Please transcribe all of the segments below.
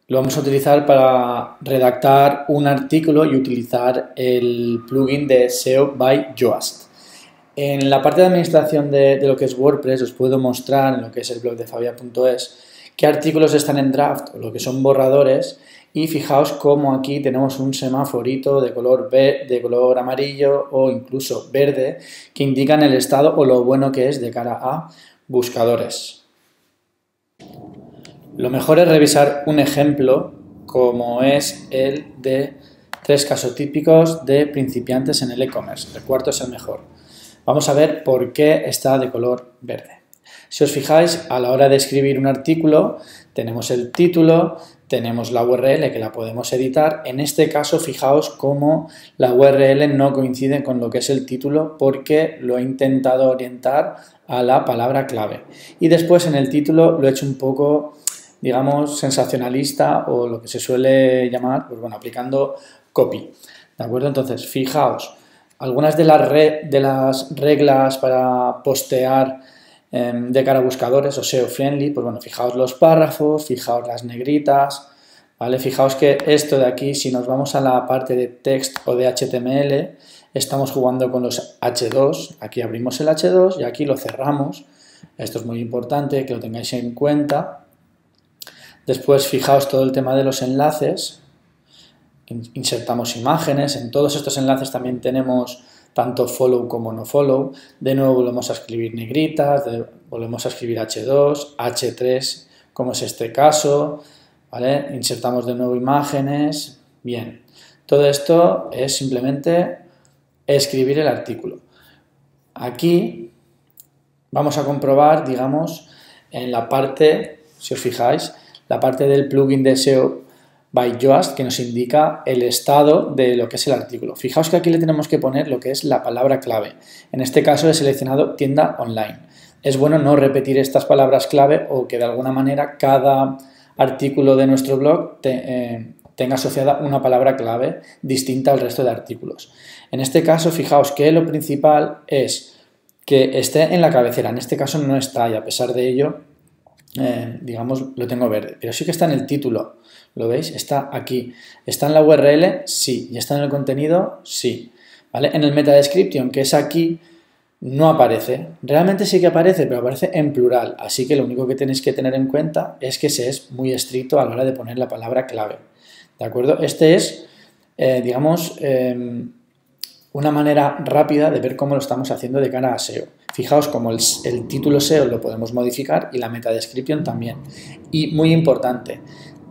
Lo vamos a utilizar para redactar un artículo y utilizar el plugin de SEO by Yoast. En la parte de administración de lo que es WordPress os puedo mostrar en lo que es el blog de fabia.es qué artículos están en draft o lo que son borradores, y fijaos cómo aquí tenemos un semaforito de color amarillo o incluso verde que indican el estado o lo bueno que es de cara a buscadores. Lo mejor es revisar un ejemplo como es el de 3 casos típicos de principiantes en el e-commerce. El cuarto es el mejor. Vamos a ver por qué está de color verde. Si os fijáis, a la hora de escribir un artículo, tenemos el título, tenemos la URL que la podemos editar. En este caso, fijaos cómo la URL no coincide con lo que es el título porque lo he intentado orientar a la palabra clave. Y después en el título lo he hecho un poco, digamos, sensacionalista o lo que se suele llamar, pues bueno, aplicando copy. ¿De acuerdo? Entonces, fijaos, algunas de las reglas para postear de cara a buscadores o SEO friendly, pues bueno, fijaos los párrafos, fijaos las negritas, ¿vale? Fijaos que esto de aquí, si nos vamos a la parte de text o de HTML, estamos jugando con los H2, aquí abrimos el H2 y aquí lo cerramos. Esto es muy importante que lo tengáis en cuenta. Después fijaos todo el tema de los enlaces, insertamos imágenes, en todos estos enlaces también tenemos tanto follow como no follow. De nuevo volvemos a escribir negritas, volvemos a escribir H2, H3, como es este caso, ¿vale? Insertamos de nuevo imágenes, bien. Todo esto es simplemente escribir el artículo. Aquí vamos a comprobar, digamos, en la parte, si os fijáis, la parte del plugin de SEO by Yoast que nos indica el estado de lo que es el artículo. Fijaos que aquí le tenemos que poner lo que es la palabra clave. En este caso he seleccionado tienda online. Es bueno no repetir estas palabras clave o que de alguna manera cada artículo de nuestro blog tenga asociada una palabra clave distinta al resto de artículos. En este caso, fijaos que lo principal es que esté en la cabecera. En este caso no está y a pesar de ello, digamos, lo tengo verde. Pero sí que está en el título. ¿Lo veis? Está aquí. ¿Está en la URL? Sí. ¿Y está en el contenido? Sí. ¿Vale? En el meta description, que es aquí, no aparece. Realmente sí que aparece, pero aparece en plural. Así que lo único que tenéis que tener en cuenta es que se es muy estricto a la hora de poner la palabra clave. ¿De acuerdo? Este es, digamos, una manera rápida de ver cómo lo estamos haciendo de cara a SEO. Fijaos como el título SEO lo podemos modificar y la meta description también. Y muy importante,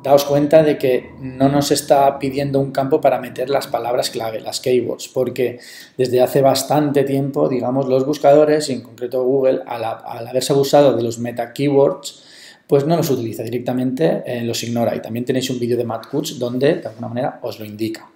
daos cuenta de que no nos está pidiendo un campo para meter las palabras clave, las keywords, porque desde hace bastante tiempo, digamos, los buscadores, y en concreto Google, al haberse abusado de los meta keywords, pues no los utiliza directamente, los ignora. Y también tenéis un vídeo de Matt Cutts donde, de alguna manera, os lo indica.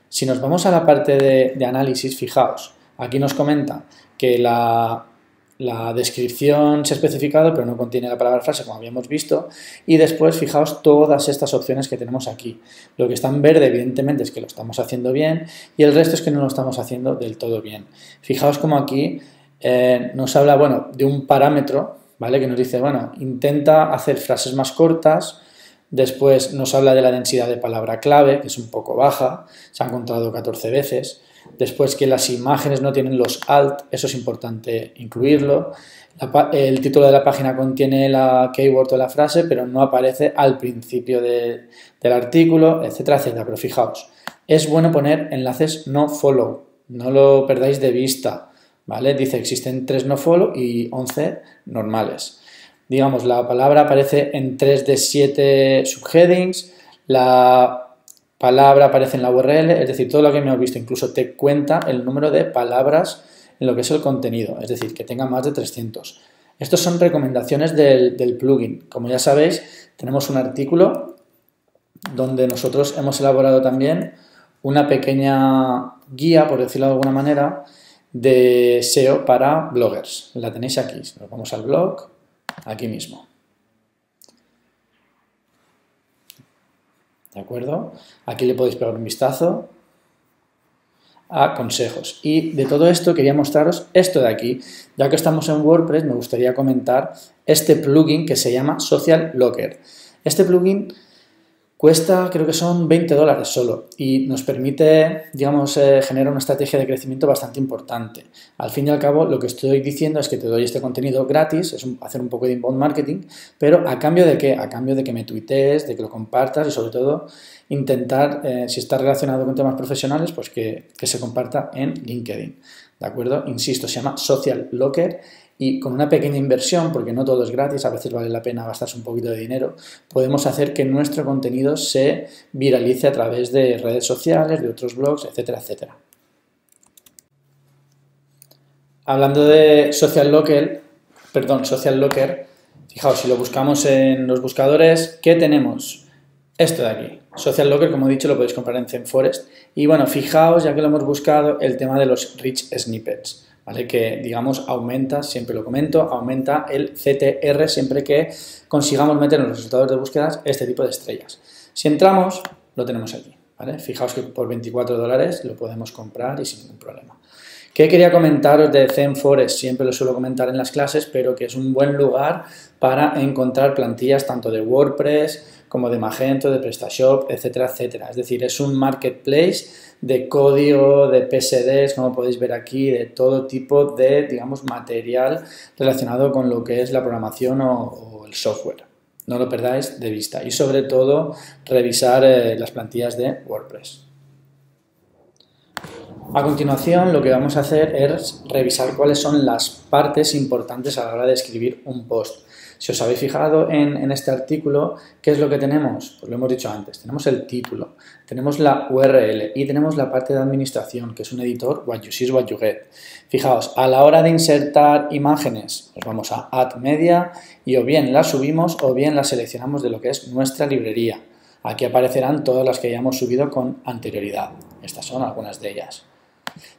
Si nos vamos a la parte de análisis, fijaos, aquí nos comenta que la descripción se ha especificado, pero no contiene la palabra frase, como habíamos visto, y después fijaos todas estas opciones que tenemos aquí. Lo que está en verde, evidentemente, es que lo estamos haciendo bien, y el resto es que no lo estamos haciendo del todo bien. Fijaos como aquí nos habla, bueno, de un parámetro, ¿vale? Que nos dice, bueno, intenta hacer frases más cortas. Después nos habla de la densidad de palabra clave, que es un poco baja, se ha encontrado 14 veces. Después que las imágenes no tienen los alt, eso es importante incluirlo. El título de la página contiene la keyword o la frase, pero no aparece al principio del artículo, etcétera, etcétera. Pero fijaos, es bueno poner enlaces no follow, no lo perdáis de vista, ¿vale? Dice existen 3 no follow y 11 normales. Digamos, la palabra aparece en 3 de 7 subheadings, la palabra aparece en la URL, es decir, todo lo que hemos visto, incluso te cuenta el número de palabras en lo que es el contenido, es decir, que tenga más de 300. Estas son recomendaciones del plugin. Como ya sabéis, tenemos un artículo donde nosotros hemos elaborado también una pequeña guía, por decirlo de alguna manera, de SEO para bloggers. La tenéis aquí. Nos vamos al blog, aquí mismo. ¿De acuerdo? Aquí le podéis pegar un vistazo a consejos. Y de todo esto quería mostraros esto de aquí. Ya que estamos en WordPress, me gustaría comentar este plugin que se llama Social Locker. Este plugin, Cuesta, creo que son $20 solo y nos permite, digamos, generar una estrategia de crecimiento bastante importante. Al fin y al cabo, lo que estoy diciendo es que te doy este contenido gratis, es hacer un poco de inbound marketing, pero ¿a cambio de qué? A cambio de que me tuitees, de que lo compartas y sobre todo intentar, si está relacionado con temas profesionales, pues que se comparta en LinkedIn, ¿de acuerdo? Insisto, se llama Social Locker. Y con una pequeña inversión, porque no todo es gratis, a veces vale la pena gastarse un poquito de dinero, podemos hacer que nuestro contenido se viralice a través de redes sociales, de otros blogs, etcétera, etcétera. Hablando de Social Locker, fijaos, si lo buscamos en los buscadores, ¿qué tenemos? Esto de aquí. Social Locker, como he dicho, lo podéis comprar en ThemeForest. Y bueno, fijaos, ya que lo hemos buscado, el tema de los Rich Snippets. ¿Vale? Que, digamos, aumenta, siempre lo comento, aumenta el CTR siempre que consigamos meter en los resultados de búsquedas este tipo de estrellas. Si entramos, lo tenemos aquí, ¿vale? Fijaos que por $24 lo podemos comprar y sin ningún problema. ¿Qué quería comentaros de ThemeForest? Siempre lo suelo comentar en las clases, pero que es un buen lugar para encontrar plantillas tanto de WordPress como de Magento, de PrestaShop, etcétera, etcétera. Es decir, es un marketplace de código, de PSDs, como podéis ver aquí, de todo tipo de, digamos, material relacionado con lo que es la programación o el software. No lo perdáis de vista y sobre todo revisar las plantillas de WordPress. A continuación, lo que vamos a hacer es revisar cuáles son las partes importantes a la hora de escribir un post. Si os habéis fijado en este artículo, ¿qué es lo que tenemos? Pues lo hemos dicho antes, tenemos el título, tenemos la URL y tenemos la parte de administración, que es un editor What You See is What You Get. Fijaos, a la hora de insertar imágenes, pues vamos a Add Media y o bien las subimos o bien las seleccionamos de lo que es nuestra librería. Aquí aparecerán todas las que hayamos subido con anterioridad. Estas son algunas de ellas.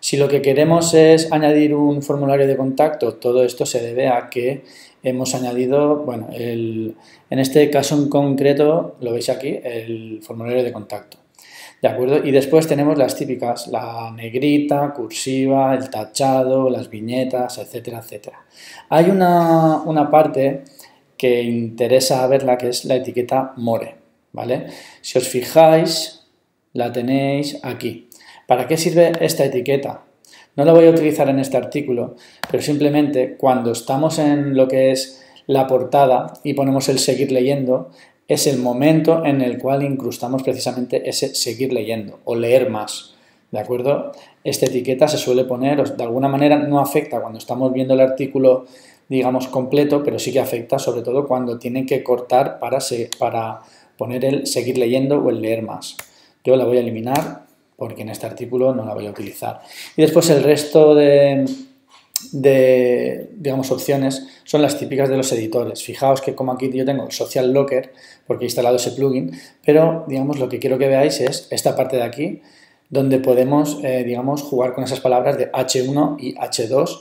Si lo que queremos es añadir un formulario de contacto, todo esto se debe a que hemos añadido, bueno, en este caso en concreto, lo veis aquí, el formulario de contacto. ¿De acuerdo? Y después tenemos las típicas, la negrita, cursiva, el tachado, las viñetas, etcétera, etcétera. Hay una parte que interesa verla, que es la etiqueta More, ¿vale? Si os fijáis, la tenéis aquí. ¿Para qué sirve esta etiqueta? No la voy a utilizar en este artículo, pero simplemente cuando estamos en lo que es la portada y ponemos el seguir leyendo, es el momento en el cual incrustamos precisamente ese seguir leyendo o leer más, ¿de acuerdo? Esta etiqueta se suele poner, de alguna manera no afecta cuando estamos viendo el artículo, digamos, completo, pero sí que afecta sobre todo cuando tienen que cortar para poner el seguir leyendo o el leer más. Yo la voy a eliminar porque en este artículo no la voy a utilizar. Y después el resto de digamos, opciones son las típicas de los editores. Fijaos que como aquí yo tengo el Social Locker, porque he instalado ese plugin, pero digamos lo que quiero que veáis es esta parte de aquí, donde podemos, digamos, jugar con esas palabras de H1 y H2,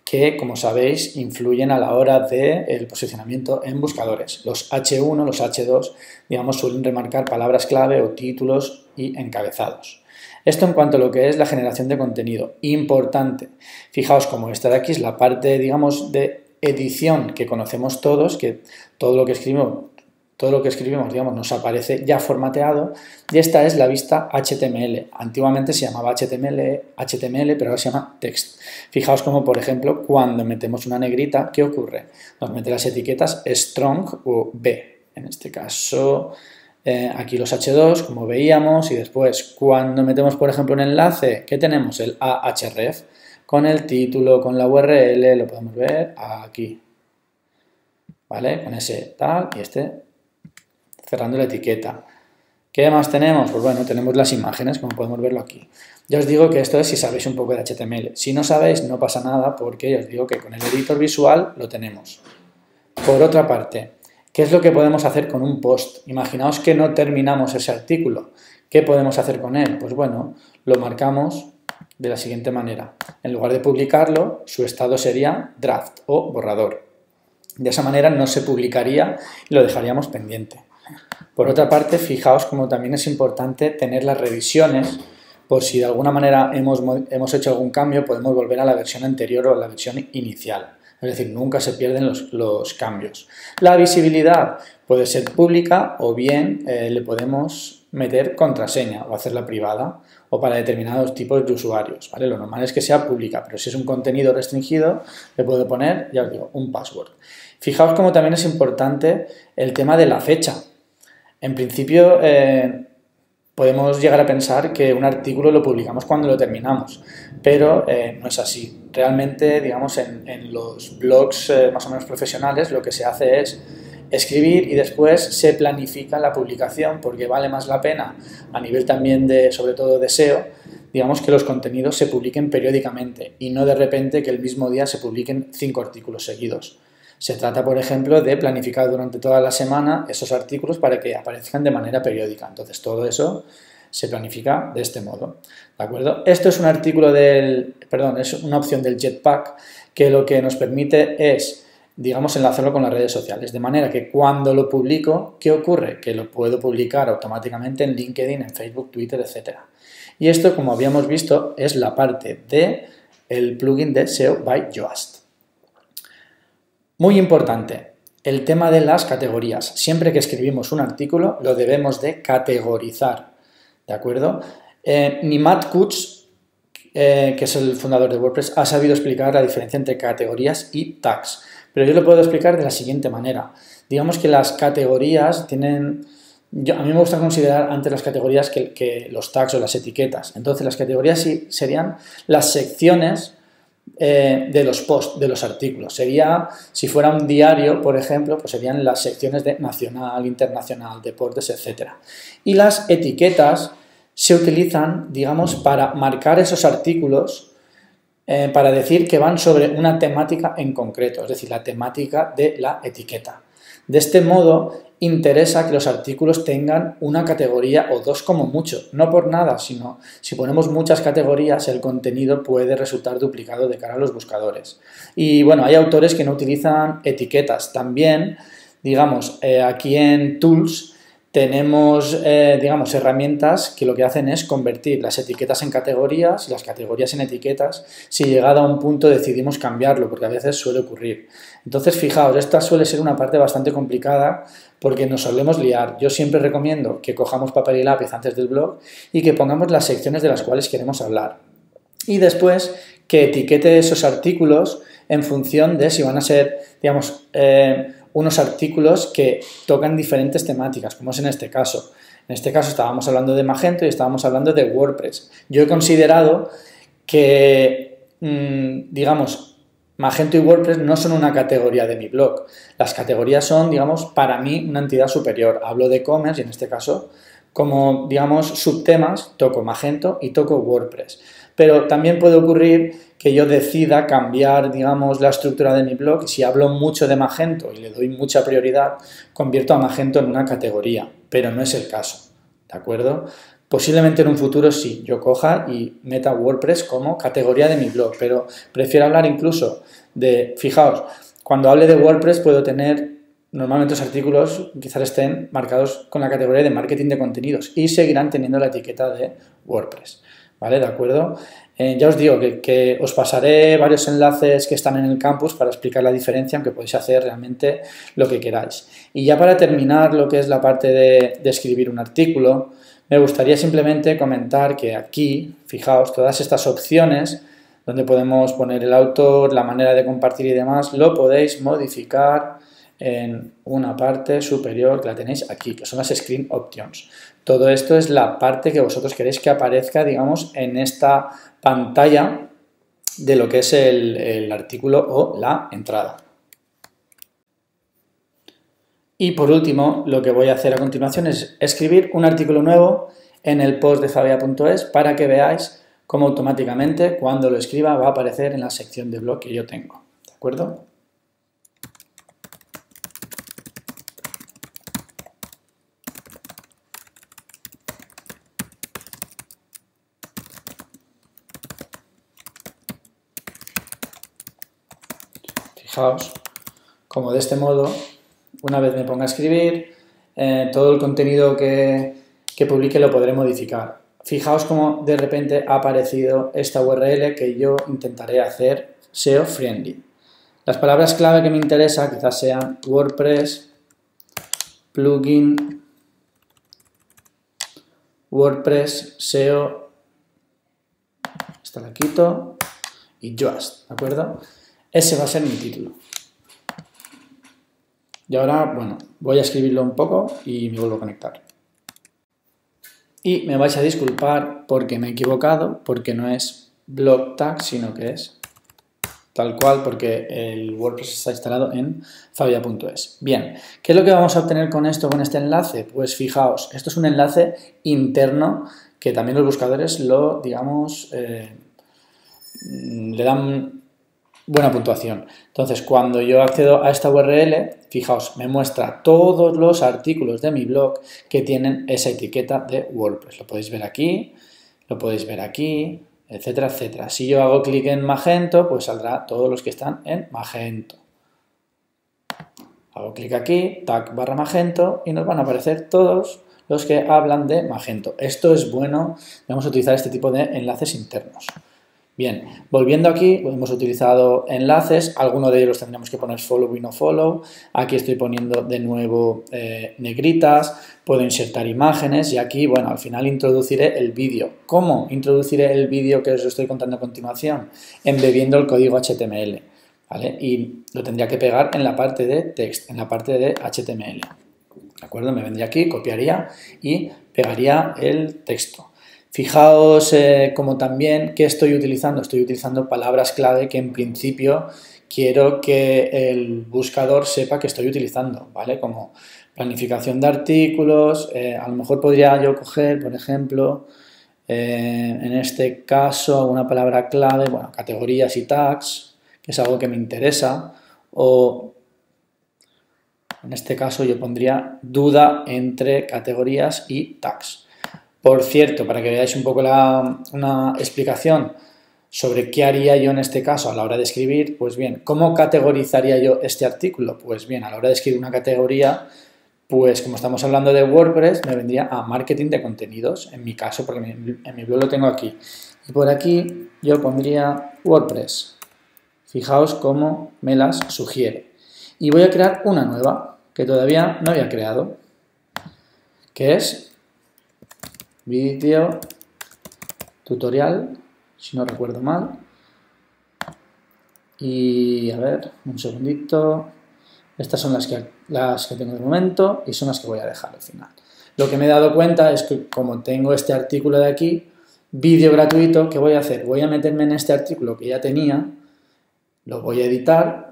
que, como sabéis, influyen a la hora del posicionamiento en buscadores. Los H1, los H2, digamos, suelen remarcar palabras clave o títulos y encabezados. Esto en cuanto a lo que es la generación de contenido. Importante. Fijaos como esta de aquí es la parte, digamos, de edición que conocemos todos, que todo lo que escribimos, digamos, nos aparece ya formateado, y esta es la vista HTML. Antiguamente se llamaba HTML, pero ahora se llama text. Fijaos como, por ejemplo, cuando metemos una negrita, ¿qué ocurre? Nos mete las etiquetas strong o B. En este caso, aquí los H2, como veíamos, y después cuando metemos, por ejemplo, un enlace, ¿qué tenemos? El Ahref, con el título, con la URL, lo podemos ver aquí, ¿vale? Con ese tal y este cerrando la etiqueta. ¿Qué más tenemos? Pues bueno, tenemos las imágenes, como podemos verlo aquí. Ya os digo que esto es si sabéis un poco de HTML. Si no sabéis, no pasa nada, porque ya os digo que con el editor visual lo tenemos. Por otra parte, ¿qué es lo que podemos hacer con un post? Imaginaos que no terminamos ese artículo. ¿Qué podemos hacer con él? Pues bueno, lo marcamos de la siguiente manera. En lugar de publicarlo, su estado sería draft o borrador. De esa manera no se publicaría y lo dejaríamos pendiente. Por otra parte, fijaos como también es importante tener las revisiones, por si de alguna manera hemos hecho algún cambio, podemos volver a la versión anterior o a la versión inicial. Es decir, nunca se pierden los cambios. La visibilidad puede ser pública o bien le podemos meter contraseña o hacerla privada o para determinados tipos de usuarios, ¿vale? Lo normal es que sea pública, pero si es un contenido restringido, le puedo poner, ya os digo, un password. Fijaos cómo también es importante el tema de la fecha. En principio, podemos llegar a pensar que un artículo lo publicamos cuando lo terminamos, pero no es así. Realmente, digamos, en los blogs más o menos profesionales lo que se hace es escribir y después se planifica la publicación porque vale más la pena a nivel también de, sobre todo de SEO, digamos que los contenidos se publiquen periódicamente y no de repente que el mismo día se publiquen 5 artículos seguidos. Se trata, por ejemplo, de planificar durante toda la semana esos artículos para que aparezcan de manera periódica. Entonces, todo eso se planifica de este modo, ¿de acuerdo? Esto es un artículo es una opción del Jetpack que lo que nos permite es, digamos, enlazarlo con las redes sociales, de manera que cuando lo publico, ¿qué ocurre? Que lo puedo publicar automáticamente en LinkedIn, en Facebook, Twitter, etc. Y esto, como habíamos visto, es la parte del plugin de SEO by Yoast. Muy importante, el tema de las categorías. Siempre que escribimos un artículo, lo debemos de categorizar, ¿de acuerdo? Ni Matt Cutts, que es el fundador de WordPress, ha sabido explicar la diferencia entre categorías y tags. Pero yo lo puedo explicar de la siguiente manera. Digamos que las categorías tienen... a mí me gusta considerar antes las categorías que los tags o las etiquetas. Entonces, las categorías sí serían las secciones de los posts, de los artículos. Sería, si fuera un diario, por ejemplo, pues serían las secciones de nacional, internacional, deportes, etc. Y las etiquetas se utilizan, digamos, para marcar esos artículos para decir que van sobre una temática en concreto, es decir, la temática de la etiqueta. De este modo, interesa que los artículos tengan una categoría o dos como mucho, no por nada, sino si ponemos muchas categorías, el contenido puede resultar duplicado de cara a los buscadores. Y bueno, hay autores que no utilizan etiquetas. También, digamos, aquí en Tools tenemos, digamos, herramientas que lo que hacen es convertir las etiquetas en categorías y las categorías en etiquetas si llegado a un punto decidimos cambiarlo, porque a veces suele ocurrir. Entonces, fijaos, esta suele ser una parte bastante complicada porque nos solemos liar. Yo siempre recomiendo que cojamos papel y lápiz antes del blog y que pongamos las secciones de las cuales queremos hablar. Y después que etiquete esos artículos en función de si van a ser, digamos, unos artículos que tocan diferentes temáticas, como es en este caso. En este caso estábamos hablando de Magento y estábamos hablando de WordPress. Yo he considerado que, digamos, Magento y WordPress no son una categoría de mi blog. Las categorías son, digamos, para mí una entidad superior. Hablo de e-commerce y en este caso, como, digamos, subtemas, toco Magento y toco WordPress. Pero también puede ocurrir que yo decida cambiar, digamos, la estructura de mi blog y si hablo mucho de Magento y le doy mucha prioridad, convierto a Magento en una categoría, pero no es el caso, ¿de acuerdo? Posiblemente en un futuro sí, yo coja y meta WordPress como categoría de mi blog, pero prefiero hablar incluso de, fijaos, cuando hable de WordPress puedo tener, normalmente los artículos quizás estén marcados con la categoría de marketing de contenidos y seguirán teniendo la etiqueta de WordPress. ¿Vale? ¿De acuerdo? Ya os digo que os pasaré varios enlaces que están en el campus para explicar la diferencia, aunque podéis hacer realmente lo que queráis. Y ya para terminar lo que es la parte de escribir un artículo, me gustaría simplemente comentar que aquí, fijaos, todas estas opciones donde podemos poner el autor, la manera de compartir y demás, lo podéis modificar en una parte superior que la tenéis aquí, que son las Screen Options. Todo esto es la parte que vosotros queréis que aparezca, digamos, en esta pantalla de lo que es el artículo o la entrada. Y por último, lo que voy a hacer a continuación es escribir un artículo nuevo en el post de Fabia.es para que veáis cómo automáticamente cuando lo escriba va a aparecer en la sección de blog que yo tengo. ¿De acuerdo? Fijaos, como de este modo, una vez me ponga a escribir, todo el contenido que publique lo podré modificar. Fijaos cómo de repente ha aparecido esta URL que yo intentaré hacer SEO friendly. Las palabras clave que me interesa quizás sean WordPress, plugin, WordPress, SEO, esta la quito, y Yoast, ¿de acuerdo? Ese va a ser mi título. Y ahora, bueno, voy a escribirlo un poco y me vuelvo a conectar. Y me vais a disculpar porque me he equivocado, porque no es blog tag, sino que es tal cual, porque el WordPress está instalado en fabia.es. Bien, ¿qué es lo que vamos a obtener con esto, con este enlace? Pues fijaos, esto es un enlace interno que también los buscadores lo, digamos, le dan buena puntuación. Entonces, cuando yo accedo a esta URL, fijaos, me muestra todos los artículos de mi blog que tienen esa etiqueta de WordPress. Lo podéis ver aquí, etcétera, etcétera. Si yo hago clic en Magento, pues saldrá todos los que están en Magento. Hago clic aquí, tag barra Magento, y nos van a aparecer todos los que hablan de Magento. Esto es bueno, vamos a utilizar este tipo de enlaces internos. Bien, volviendo aquí, hemos utilizado enlaces, algunos de ellos los tendríamos que poner follow y no follow. Aquí estoy poniendo de nuevo negritas, puedo insertar imágenes y aquí, bueno, al final introduciré el vídeo. ¿Cómo introduciré el vídeo que os estoy contando a continuación? Embebiendo el código HTML, ¿vale? Y lo tendría que pegar en la parte de text, en la parte de HTML. ¿De acuerdo? Me vendría aquí, copiaría y pegaría el texto. Fijaos como también, ¿qué estoy utilizando? Estoy utilizando palabras clave que en principio quiero que el buscador sepa que estoy utilizando, ¿vale? Como planificación de artículos, a lo mejor podría yo coger, por ejemplo, en este caso, una palabra clave, bueno, categorías y tags, que es algo que me interesa, o en este caso yo pondría duda entre categorías y tags. Por cierto, para que veáis un poco una explicación sobre qué haría yo en este caso a la hora de escribir, pues bien, ¿cómo categorizaría yo este artículo? Pues bien, a la hora de escribir una categoría, pues como estamos hablando de WordPress, me vendría a marketing de contenidos, en mi caso, porque en mi blog lo tengo aquí. Y por aquí yo pondría WordPress. Fijaos cómo me las sugiere. Y voy a crear una nueva, que todavía no había creado, que es vídeo tutorial, si no recuerdo mal. Y a ver, un segundito. Estas son las que tengo de momento y son las que voy a dejar al final. Lo que me he dado cuenta es que como tengo este artículo de aquí, vídeo gratuito, ¿qué voy a hacer? Voy a meterme en este artículo que ya tenía, lo voy a editar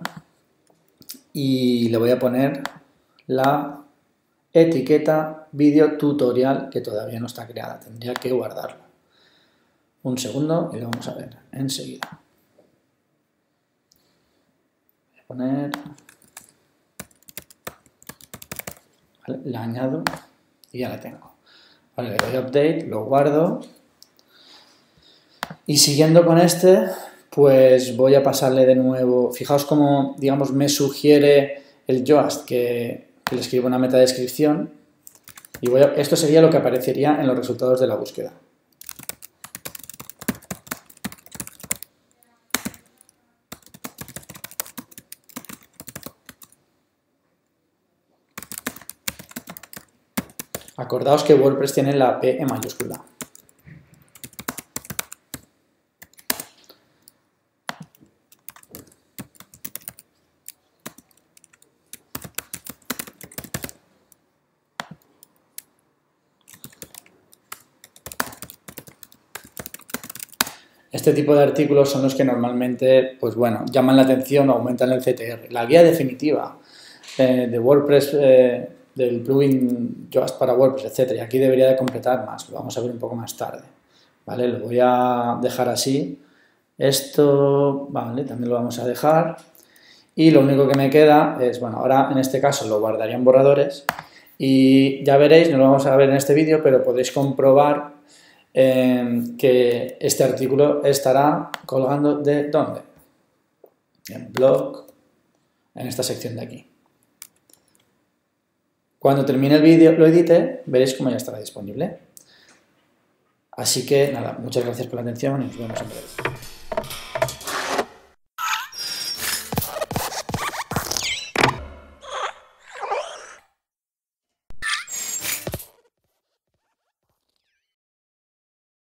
y le voy a poner la etiqueta vídeo tutorial que todavía no está creada, tendría que guardarlo. Un segundo y lo vamos a ver enseguida. Voy a poner, ¿vale? La añado y ya la tengo. Vale, le doy a update, lo guardo y siguiendo con este, pues voy a pasarle de nuevo. Fijaos cómo, digamos, me sugiere el Yoast que le escribo una metadescripción y esto sería lo que aparecería en los resultados de la búsqueda. Acordaos que WordPress tiene la P en mayúscula. Este tipo de artículos son los que normalmente, pues bueno, llaman la atención o aumentan el CTR. La guía definitiva de WordPress, del plugin Yoast para WordPress, etc. Y aquí debería de completar más, lo vamos a ver un poco más tarde. ¿Vale? Lo voy a dejar así. Esto, vale, también lo vamos a dejar. Y lo único que me queda es, bueno, ahora en este caso lo guardaría en borradores y ya veréis, no lo vamos a ver en este vídeo, pero podréis comprobar que este artículo estará colgando ¿de dónde? En blog, en esta sección de aquí. Cuando termine el vídeo, lo edite, veréis cómo ya estará disponible. Así que nada, muchas gracias por la atención y nos vemos en breve.